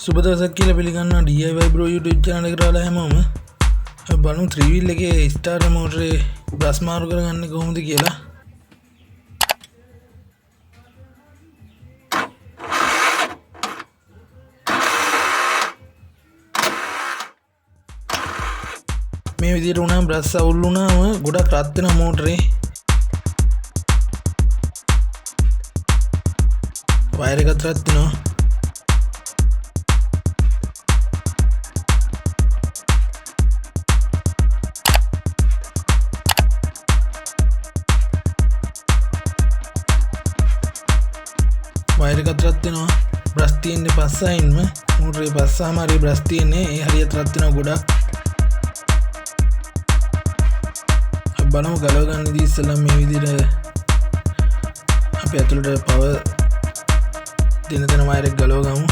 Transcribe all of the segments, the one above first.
සුබ දවසක් කියලා පිළිගන්නවා DIY Bro YouTube channel එකට ආලා හැමෝම. අපි බලමු 3 wheel එකේ starter motor බ්‍රෂ් මාරු කරගන්නේ කොහොමද කියලා. මේ විදිහට උනාම බ්‍රෂ් අවුල් වුණාම ගොඩක් රත් වෙන මෝටරේ වයර් එකත් රත් වෙනවා. වයර් එකත් රත් වෙනවා. බ්‍රෂ් තියෙන්නේ පස්සයින්ම මෝටරේ පස්සාම හරි බ්‍රෂ් තියෙන්නේ ඒ හරියට රත් වෙනවා ගොඩක්. බලමු ගලව ගන්න ඉතින් ඉස්සෙල්ලා මේ විදිහට අපි ඇතුළට පවර් දෙන වයර් එක ගලව ගමු.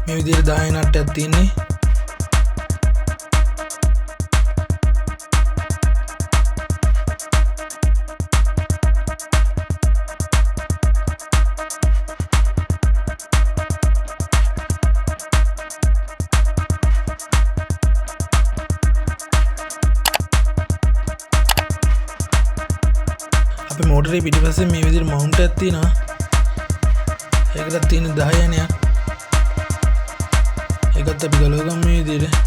මේ විදිහට 10 නට්ටයක් තියෙන්නේ. අපේ මෝටරේ පිටිපස්සේ මේ විදිහට මවුන්ට් එකක් තියෙනවා. ඒකටත් තියෙන 10 යනයක්. ඒකත් අපි ගලව ගමු මේ විදිහට.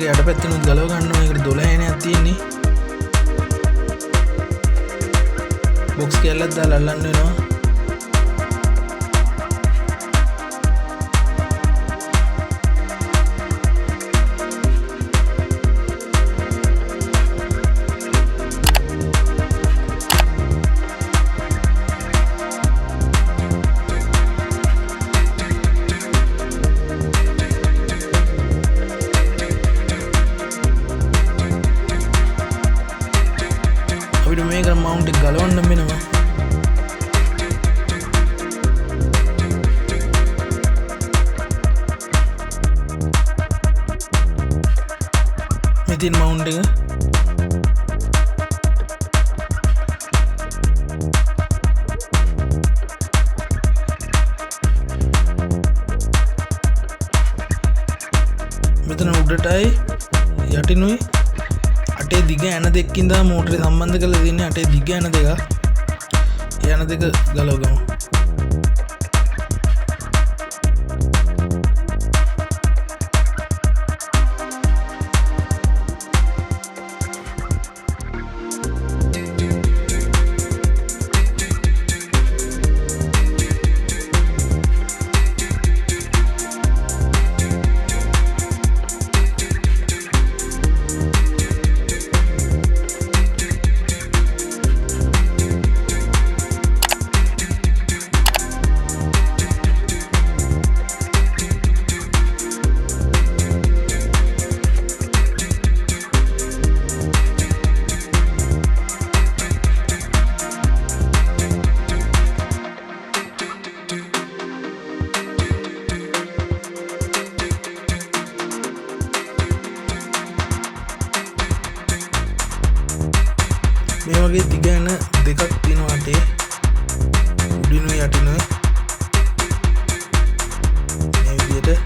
යට පැත්තෙනුත් ගලව ගන්නවා. ඒකට 12 යනයක් තියෙන්නේ. බොක්ස් කැල්ලක් දාලා අල්ලන්න වෙනවා. මේක මවුන්ට් එක ගලවන්න වෙනවා. මෙතන මවුන්ට් එක මෙතන උඩටයි යටිනුයි අටේ දිග යන දෙකකින් දා මෝටරේ සම්බන්ධ කරලා තියෙන්නේ. අටේ දිග යන දෙක. ඒ යන දෙක ගලව ගමු. මේ වගේ දිග යන දෙකක් තියෙනවා අතේ. උඩිනුයි යටිනුයි. මේ විදිහට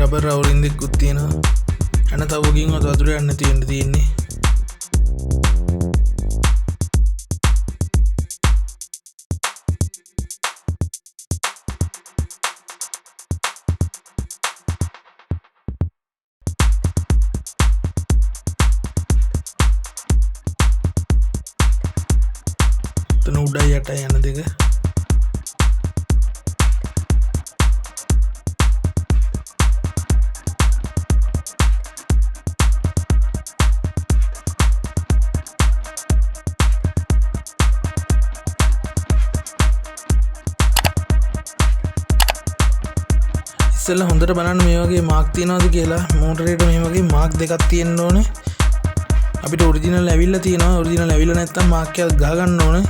රබර් රවුලින් දෙකකුත් තියෙනවා. අන්න තවකින් වතුර යන්න තියෙන්නේ. තන උඩයි යටයි යන දෙක ඉස්සෙල්ලා හොඳට බලන්න මේ වගේ මාක් තියනවාද කියලා. මෝටරේට මේ වගේ මාක් දෙකක් තියෙන්න ඕනේ. අපිට ඔරිජිනල් ඇවිල්ලා තියෙනවා. ඔරිජිනල් ඇවිල්ලා නැත්තම් මාක් එකක් ගහ ගන්න ඕනේ.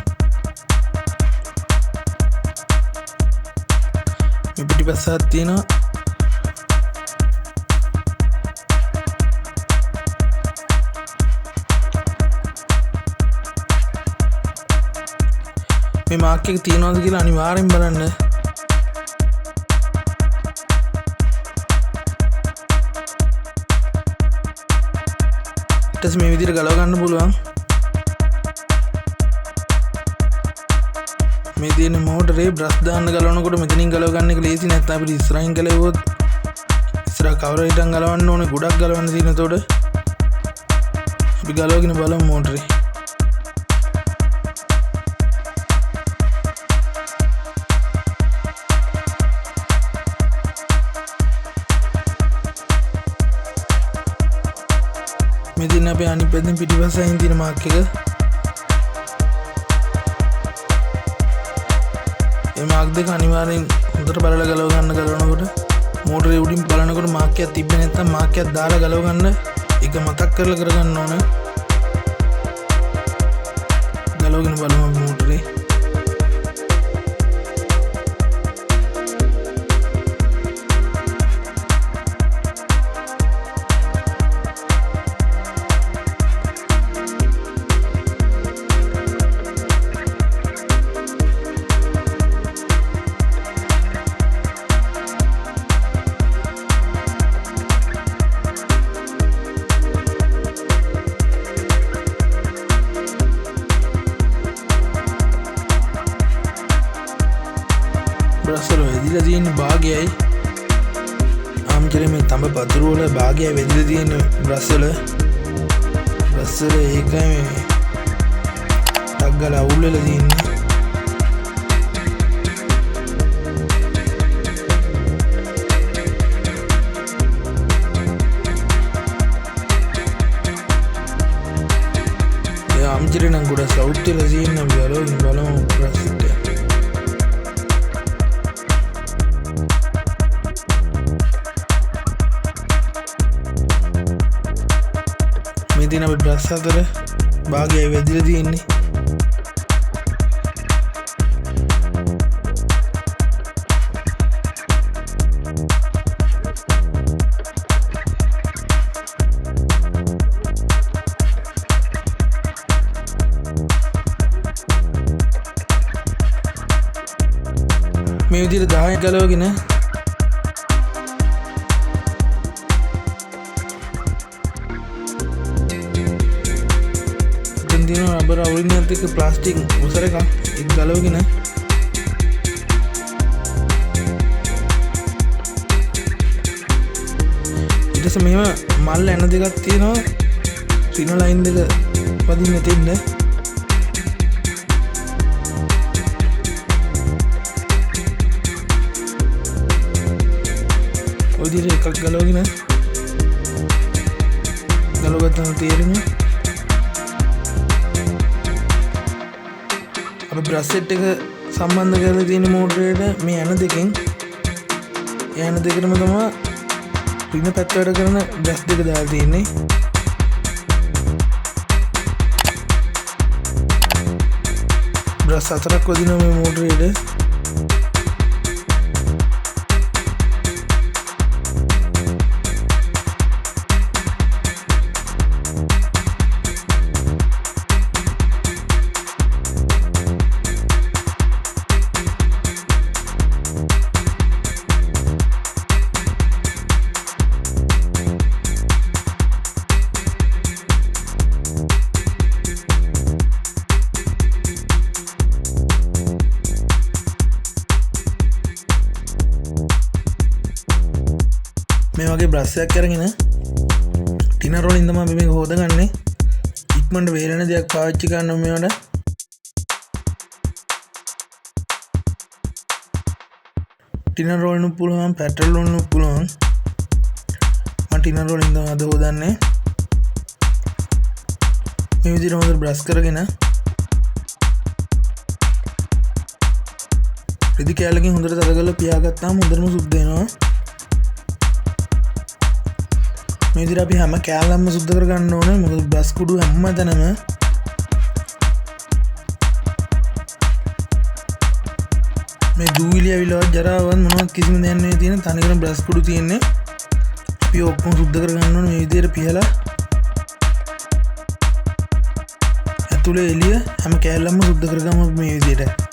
මේ පිටිපස්සක් තියෙනවා. මේ මාක් එක තියෙනවද කියලා අනිවාර්යෙන් බලන්න. මේ විදිහට ගලව ගන්න පුළුවන්. මේ තියෙන මෝටරේ බ්‍රෂ් දාන්න ගලවනකොට මෙතනින් ගලව ගන්න එක ලේසි. නැත්නම් අපිට ඉස්සරහින් ගලවුවොත් ඉස්සරහ කවර හිටන් ගලවන්න ඕනේ. ගොඩක් ගලවන්න තියෙන. එතකොට අපි ගලවගෙන බලමු මෝටරේ. මේ තියෙන අපේ අනිත් පැත්තෙන් පිටිපස්සෙන් තියෙන මාක් එක. මේ මාක් දෙක අනිවාර්යෙන් හොඳට බලලා ගලව ගලවනකොට මෝටරේ උඩින් බලනකොට මාක් එකක් තිබ්බේ නැත්නම් මාක් එකක් දාලා ගලව ගන්න. ඒක මතක් කරලා කරගන්න ඕනේ. ගලවගෙන බලමු මෝටරේ. බ්‍රෂ් වල වැදිලා තියෙන භාගයයි ආම්චරේ මේ තඹ පතුරු වල භාගයයි වැදිලා තියෙන බ්‍රෂ් වල ඒකයි මේ ටක් ගාලා අවුල් වෙලා තියෙන්නේ. ඒ ආම්චරේ නම් ගොඩක් සවුත් වෙලා තියෙන බලමු බ්‍රෂ් එක. මේ තියෙන අපේ බ්‍රෂ් අතර භාගයයි වැදිලා තියෙන්නේ. මේ විදිහට 10 ගලවගෙන තියෙන රබර් අවුලින් එක්ක ප්ලාස්ටික් උසර එකක් ඒක ගලවගෙන ඊට පස්සේ මෙහෙම මල් ඇන දෙකක් තියෙනවා. රින ලයින් දෙක වදින්න තියෙන්න. ඔය විදිහට එකක් ගලවගෙන ගලවගත්තම තේරෙන්නේ බ්‍රෂ් සෙට් එක සම්බන්ධ කරලා තියෙන මෝටරේට මේ යන දෙකෙන් යන දෙකටම තමයි රින පැත්ත වැඩ කරන බ්‍රෂ් දෙක දාලා තියෙන්නේ. බ්‍රෂ් 4ක් වදිනවා මේ මෝටරේට. වගේ බ්‍රෂ් එකක් අරගෙන ටිනර් වලින් තමයි අපි මේක හොදගන්නේ. ඉක්මනට වේලෙන දෙයක් පාවිච්චි කරන්න මේවට. ටිනර් වලින් පුළුවන්, පැට්‍රල් වලින් පුළුවන්. මම ටිනර් වලින් තමයි අද හොදන්නේ. මේ විදිහට හොඳට බ්‍රෂ් කරගෙන රෙදි කෑල්ලකින් හොඳට තද කරලා පියාගත්තාම හොඳටම සුද්ධ වෙනවා. මේ විදිහට අපි හැම කෑල්ලක්ම සුද්ධ කරගන්න ඕනේ. මොකද බ්‍රෂ් කුඩු හැමතැනම මේ දූවිලි ඇවිල්ලවත් ජරාවත් මොනවත් කිසිම දෙයක් නෙවෙයි තියෙන තනිකරම බ්‍රෂ් කුඩු තියෙන්නේ. අපි ඔක්කොම සුද්ධ කරගන්න ඕනේ මේ විදිහට පිහලා. ඇතුලේ එළිය හැම කෑල්ලක්ම සුද්ධ කරගමු මේ විදිහට.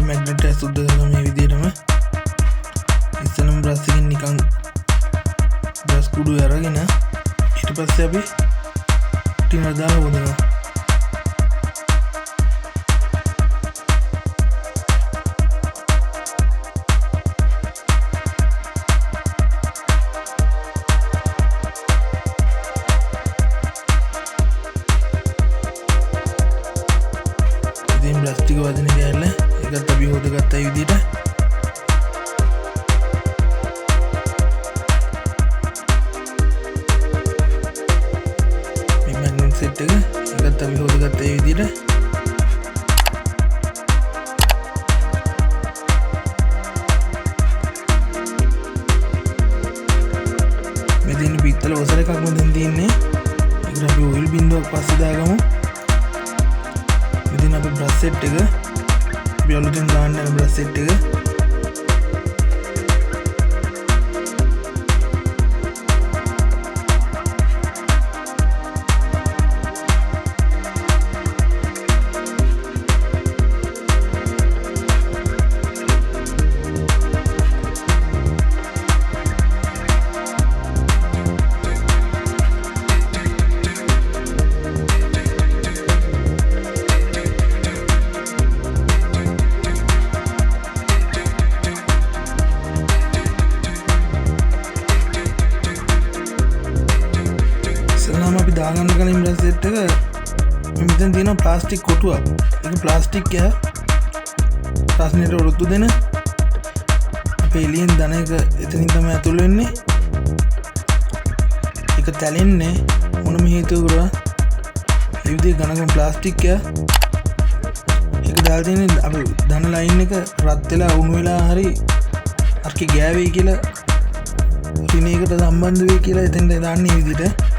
මැග්නට් එක සුද්ධ කරගමු මේ විදිහටම. ඉස්සෙල්ලාම බ්‍රෂ් එකෙන් නිකන් බ්‍රෂ් කුඩු අරගෙන ඊට පස්සේ අපි ටිනර් දාලා හොදනවා. ප්ලාස්ටික් වදින කෑල්ල ඒකත් අපි හොදගත්තා ඒ විදිහට. මේ මැග්නට් සෙට් එක ඒකත් අපි හොදගත්තා ඒ විදිහට. මේ තියෙන පිත්තල වසර එකක්ම දැන් තියෙන්නේ. ඒකට අපි ඔයිල් බින්දුවක් පස්සේ දාගමු. ඉතින් අපි බ්‍රෂ් සෙට් එක අපි අලුතෙන් දාන්න යන බ්‍රෂ් සෙට් එක අපි දාගන්න කලින් බ්‍රෂ් සෙට් එක මෙතන තියෙන ප්ලාස්ටික් කොටුවක්. ඒක ප්ලාස්ටික් එක ප්‍රශ්නෙට උරුතු දෙන අපේ එළියෙන් දන එක එතනින් තමයි ඇතුල් වෙන්නේ. ඒක තැලෙන්නේ මොනම හේතුවකටවත්. ඒ විදිහේ ඝනකම ප්ලාස්ටික් එක ඒක දාලා තියෙන්නේ අපි දන ලයින් එක රත් වෙලා උණු වෙලා හරි අර්කේ ගෑවෙයි කියලා රිනේකට සම්බන්ධ වෙයි කියලා එතෙන්ට දාන්නේ මේ විදිහට.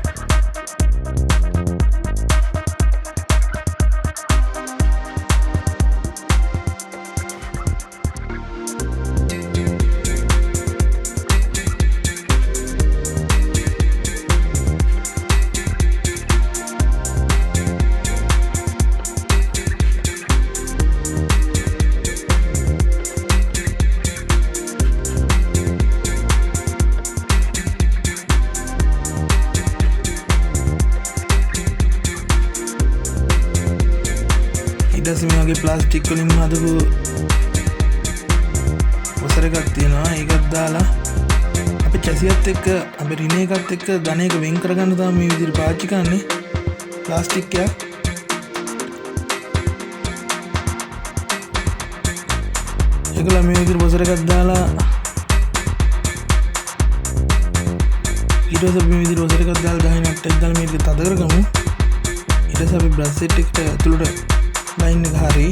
ඊටසේ මේ වගේ ප්ලාස්ටික් වලින් හදපු වසර එකක් තියෙනවා. ඒකත් දාලා අපි චැසියත් එක්ක අපි රිනේ එකත් එක්ක ධන එක වෙන් කරගන්න තමයි මේ විදිහට පාවිච්චි කරන්නේ ප්ලාස්ටික් එක. ඒකලා මේ විදිහට වසර එකක් දාලා ඊට පස්සේ මේ විදිහට වසර එකක් දාලා ගහන නට් එක දාලා මේක තද කරගමු. ඊට පස්සේ අපි බ්‍රෂ් සෙට් එකට ඇතුළට ලයින් එක හරි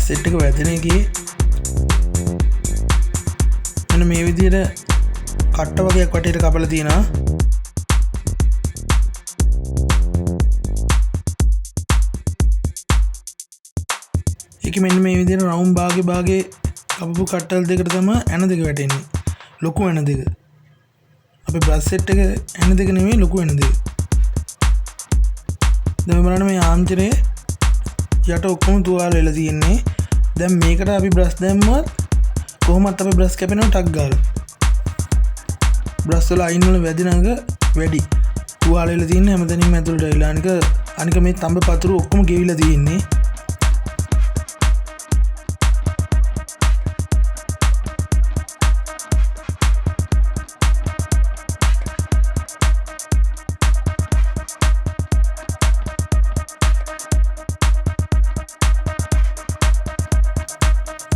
බ්‍රෂ් සෙට් එක වැදෙන එකේ මෙන්න මේ විදිහට කට්ට වගේක් වටේට කපලා තියෙනවා. ඒක මෙන්න මේ විදිහට රවුම් භාගේ කපපු කට්ටල් දෙකට තමයි ඇන දෙක වැටෙන්නේ. ලොකු ඇන දෙක. අපේ බ්‍රෂ් සෙට් එක ඇන දෙක නෙමෙයි ලොකු ඇන දෙක. දැන් බලන්න මේ ආම්චරේ යට ඔක්කොම තුවාල වෙලා තියෙන්නේ. දැන් මේකට අපි බ්‍රෂ් දැම්මොත් කොහොමත් අපේ බ්‍රෂ් කැපෙනවා ටක් ගාලා. බ්‍රෂ් වල අයින් වල වැදිනක වැඩි. තුවාල වෙලා තියෙන්නේ හැමතැනින්ම ඇතුළට වෙලා. අනික මේ තඹ පතුරු ඔක්කොම ගෙවිලා තියෙන්නේ.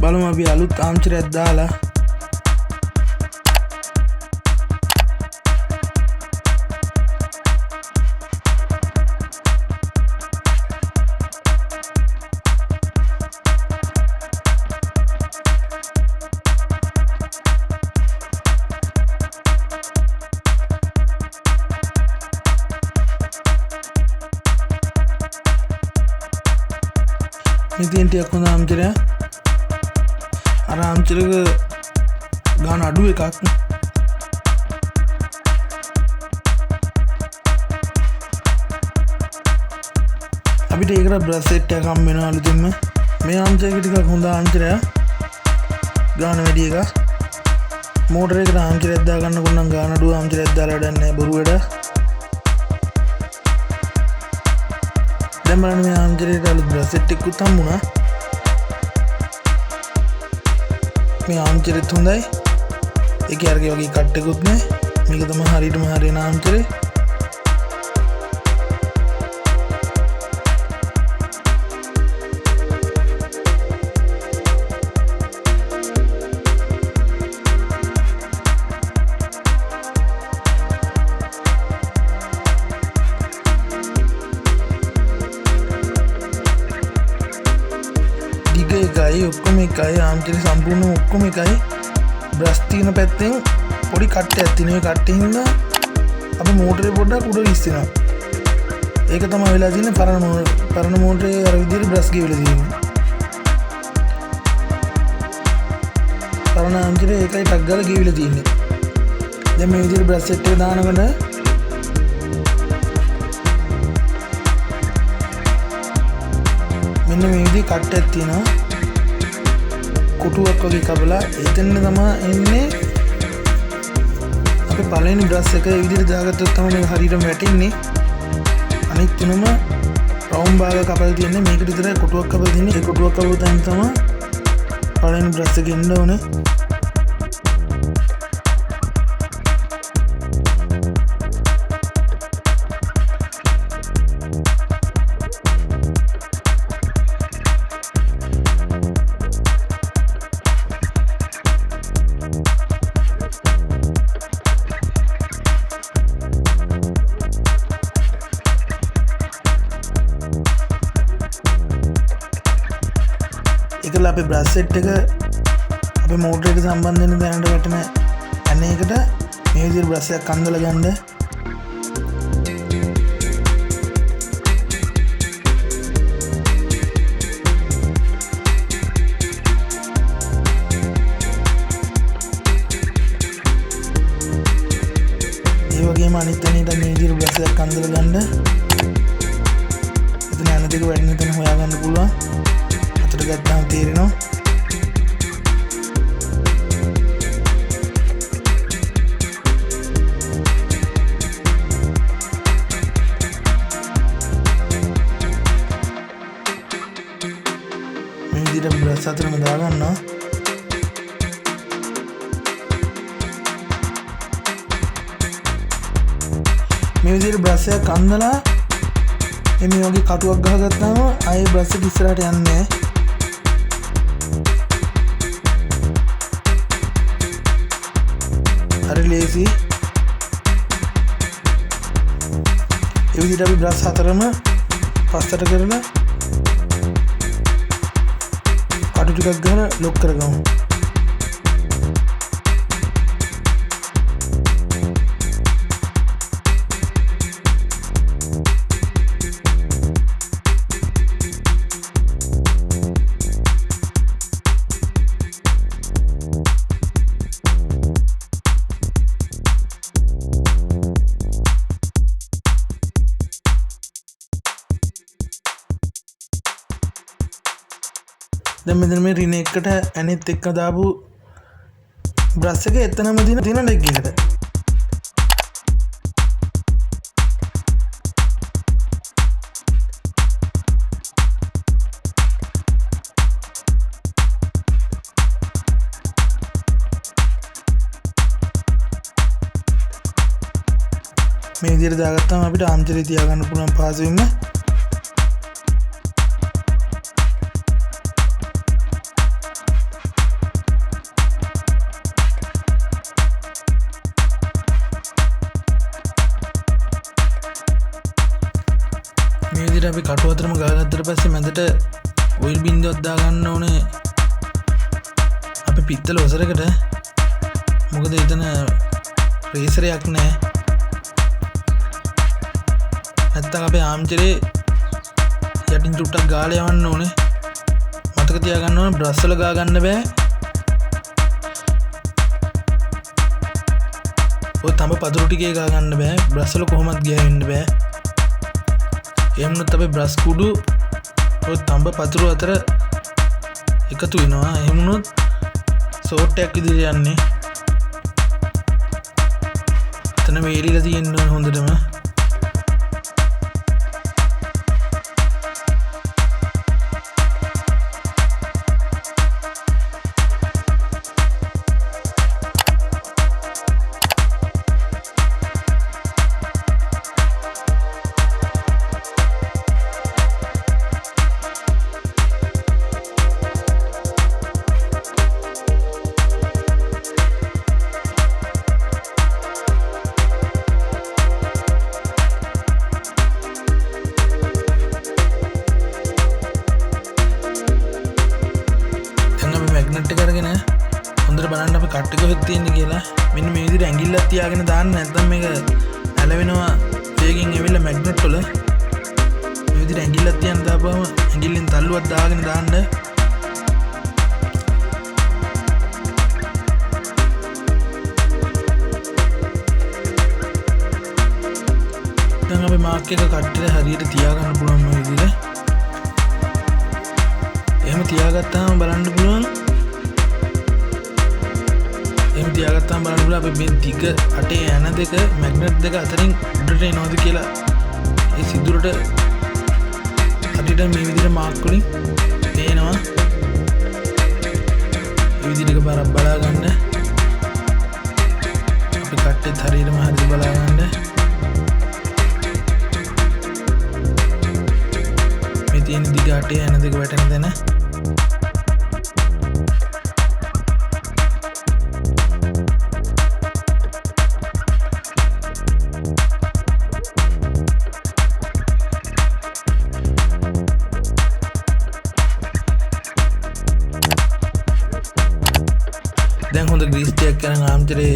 බලමු අපි අලුත් ආම්චරයක් දාලා මෙතෙන් ටිකක් හොඳ ආම්චරයක් අර ආම්චරක ගාන අඩු එකක්. අපිට ඒකට බ්‍රෂ් සෙට් එකක් හම්බ වෙනවා අලුතින්ම. මේ ආම්චරක ටිකක් හොඳ ආම්චරයක්. ගාන වැඩි එකක්. මෝටර් එකට ආම්චරයක් දා ගන්නකොට නම් ගාන අඩු ආම්චරයක් දාලා වැඩක් නැහැ බොරු වැඩ. දැන් බලන්න මේ ආම්චරේට අලුත් බ්‍රෂ් සෙට් එකකුත් හම්බුණා. මේ ආම්චරෙත් හොඳයි. ඒකේ අරගේ වගේ කට් එකකුත් නැහැ. මේක තමයි හරියටම හරියන ආම්චරේ. දිග එකයි ඔක්කොම එකයි ආම්චරේ සම්පූර්ණ ඔක්කොම එකයි. බ්‍රෂ් තියෙන පැත්තෙන් පොඩි කට්ටයක් තියෙනවා. ඒ කට්ටේ හින්දා අපි මෝටරේ පොඩ්ඩක් උඩ විශ්සිනවා. ඒක තමයි වෙලා තියෙන්නේ පරණ මෝටරේ අර විදිහට බ්‍රෂ් ගෙවිලා තියෙන්නේ. පරණ ආම්චරේ ඒකයි ටක් ගාලා ගෙවිලා තියෙන්නේ. දැන් මේ විදිහට බ්‍රෂ් සෙට් එක දානකොට මෙන්න මේ විදිහේ කට්ටයක් තියෙනවා. කොටුවක් වගේ කබලා එතන තමයි එන්නේ අපේ පළවෙනි බ්‍රෂ් එක. ඒ විදිහට දාගත්තොත් තමයි මේක හරියටම වැටෙන්නේ. අනිත් තුනම රවුම් භාග කපලා තියෙන්නේ. මේකට විතරයි කොටුවක් කපලා තියෙන්නේ. ඒ කොටුවක් කපපු තැන තමයි පළවෙනි බ්‍රෂ් එක එන්න ඕනේ. ඒකලා අපේ බ්‍රෂ් සෙට් එක අපේ මෝටරේට සම්බන්ධ වෙන දැනට වැටෙන ඇන එකට මේ විදිහට බ්‍රෂ් එකක් අන්දලා ගන්න. ඒ වගේම අනිත් තැනට මේ විදිහට බ්‍රෂ් එකක් අන්දලා ගන්න. එතන ඇන දෙක වැටෙන තැන හොයාගන්න පුළුවන්. අතට ගත්තාම තේරෙනවා. මේ විදිහට බ්‍රෂ් අතරම දාගන්නවා. මේ විදිහට බ්‍රෂ් එකක් අන්දලා මේ වගේ කටුවක් ගහගත්තාම ආයේ බ්‍රෂ් එක ඉස්සරහට යන්නේ නැහැ. හරි ලේසි. ඒ විදිහට අපි බ්‍රෂ් හතරම පස්සට කරලා අඩු ටිකක් ගහලා ලොක් කරගමු. දැන් මෙතන මේ රින එකට ඇනෙත් එක්ක දාපු බ්‍රෂ් එක එතනම තියෙන ලෙග් එකට මේ විදිහට දාගත්තාම අපිට ආම්චරේ තියාගන්න පුළුවන් පහසුවෙන්ම. මේ විදිහට අපි කටු අතරම ගාගත්තට පස්සේ මැදට ඔයිල් බින්දුවක් දාගන්න ඕනේ අපි පිත්තල ඔසරකට. මොකද එතන රේසරයක් නැහැ. නැත්තම් අපේ ආම්චරේ යටින් චුට්ටක් ගාලා යවන්න ඕනේ. මතක තියාගන්න ඕනේ බ්‍රෂ් වල ගා ගන්න බෑ. ඔය තඹ පතුරු ටිකේ ගා ගන්න බෑ. බ්‍රෂ් වල කොහොමත් ගියවෙන්න බෑ. එහෙමනොත් අපේ බ්‍රෂ් කුඩු ඔය තඹ පතුරු අතර එකතු වෙනවා. එහෙමනොත් සෝට් එකක් විදිහට යන්නේ. එතන වේලිලා තියෙන්න ඕන හොඳටම. මැග්නට් එක අරගෙන හොඳට බලන්න අපි කට් එක කොහෙද තියෙන්නේ කියලා. මෙන්න මේ විදිහට ඇඟිල්ලක් තියාගෙන දාන්න. නැත්නම් මේක ඇලවෙනවා වේගෙන් ඇවිල්ලා මැග්නට් වල. මේ විදිහට ඇඟිල්ලක් තියන් දාපුවම ඇඟිල්ලෙන් තල්ලුවක් දාගෙන දාන්න. දැන් අපි මාක් එක කට්ටේ හරියට තියාගන්න පුළුවන් මේ විදිහට. එහෙම තියාගත්තාම බලන්න පුළුවන්. එහෙම තියාගත්තාම බලන්න පුළුවන් අපි මේ දිග අටේ යන දෙක මැග්නට් දෙක අතරින් උඩට එනවද කියලා. ඒ සිදුරට හරියට මේ විදිහට මාක් වලින් පේනවා. මේ විදිහට බරක් බලා ගන්න. අපි කට්ටෙත් හරියටම හරියට බලා ගන්න. මේ තියෙන දිග අටේ යන දෙක වැටෙන තැන. දැන් හොඳ ග්‍රීස් ටිකක් කරන් ආම්චරේ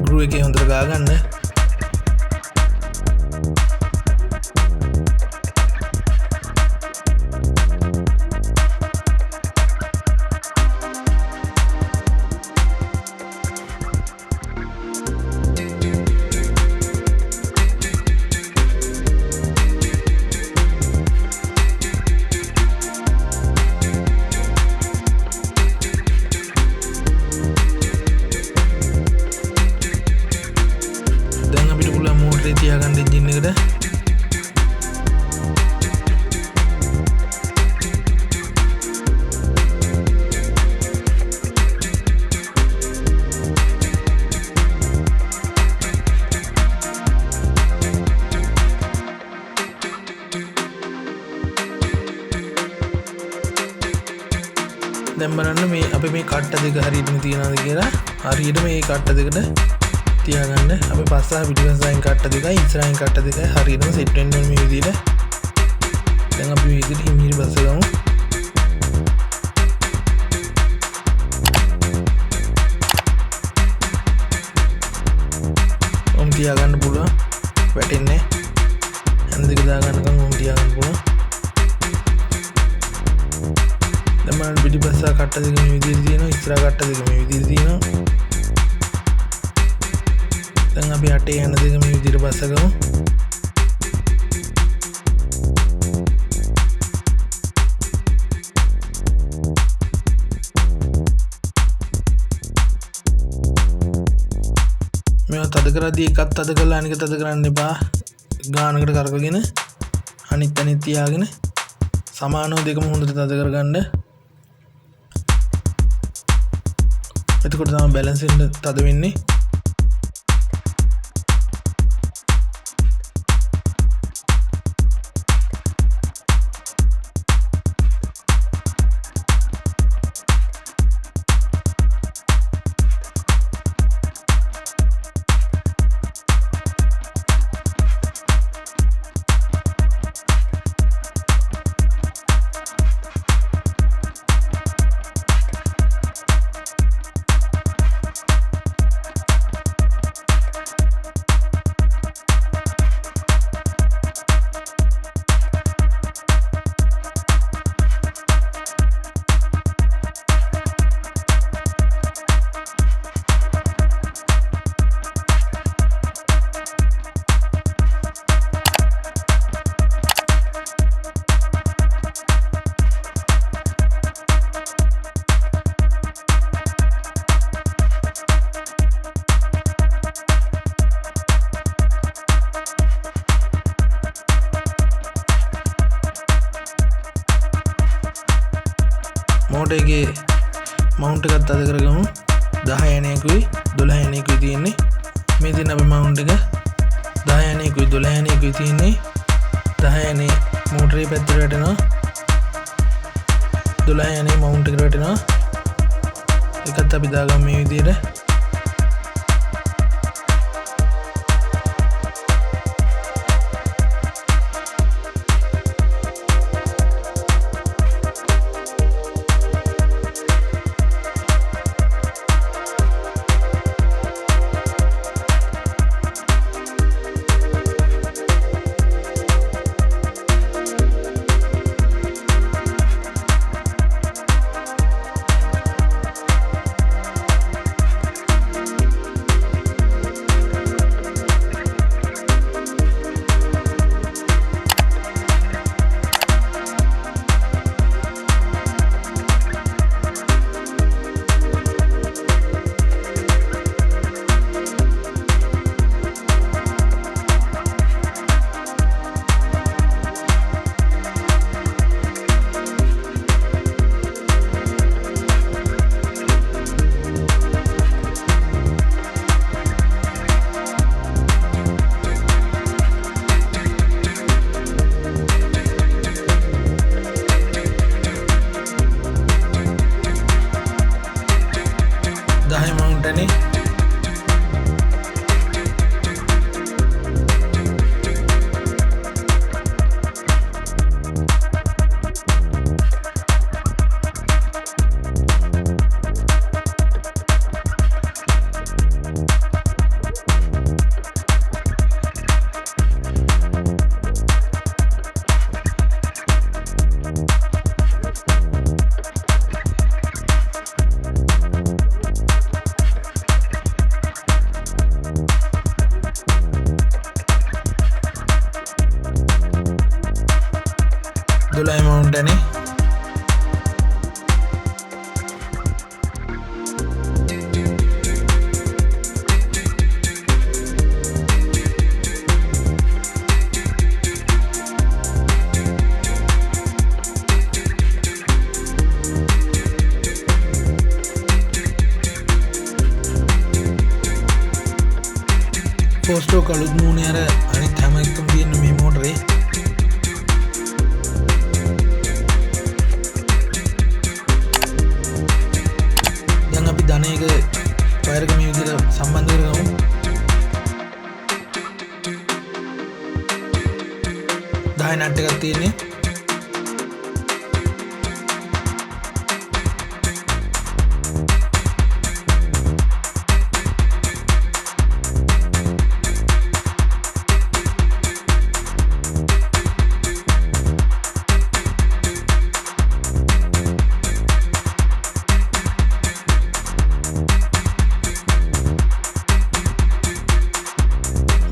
ග්‍රූ එකේ හොඳට ගා ගන්න. තියාගන්න එන්ජින් එකට. දැන් බලන්න මේ අපි මේ කට්ට දෙක හරියටම තියනවාද කියලා. හරියට මේ කට්ට දෙකට තියාගන්න. අපි පස්සා පිටිපස්සෙන් කට්ට දෙකයි ඉස්සරහින් කට්ට දෙකයි හරියටම සෙට් වෙන්න ඕනේ මේ විදිහට. දැන් අපි මේ විදිහට හිමිහිරි බස්සගමු. තියාගන්න පුළුවන්. වැටෙන්නේ හැන්ද දෙක දාගන්නකම් උන් තියාගන්න පුළුවන්. දැන් මම පිටිපස්ස කට්ට දෙක මේ විදිහට තියෙනවා. ඉස්සරහ කට්ට දෙක මේ විදිහට තියෙනවා. දැන් අපි අටේ යන දෙක මේ විදිහට බස්සගමු. මේවා තද කරද්දී එකක් තද කරලා අනික තද කරන්න එපා. ගානකට කරකගෙන අනිත් අනිත් තියාගෙන සමානව දෙකම හොඳට තද කරගන්න. එතකොට තමයි බැලන්ස් එක තද වෙන්නේ. මෝටර් එකේ මවුන්ට් එකත් අද කරගමු. 10 යන්නේකුයි 12 යන්නේකුයි තියෙන්නේ. මේ තියෙන අපි මවුන්ට් එක 10 යන්නේකුයි 12 යන්නේකුයි තියෙන්නේ. 10 යන්නේ මෝටරේ පැත්තට වැටෙනවා. 12 යන්නේ මවුන්ට් එකට වැටෙනවා. එකත් අපි දාගමු මේ විදිහට. Dulai Mountain nih. Posto kalau mau nih ada aneh sama itu di motor ya. එක වයර් එක මේ විදිහට සම්බන්ධ කරගමු. දායි නට් එකක් තියෙන්නේ.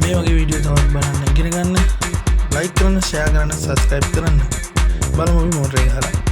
මේ වගේ වීඩියෝ තවත් බලන්න ඉගෙන ගන්න. ලයික් කරන්න, ෂෙයා කරන්න, සබ්ස්ක්‍රයිබ් කරන්න. බලමු අපි මොටරේ හරහා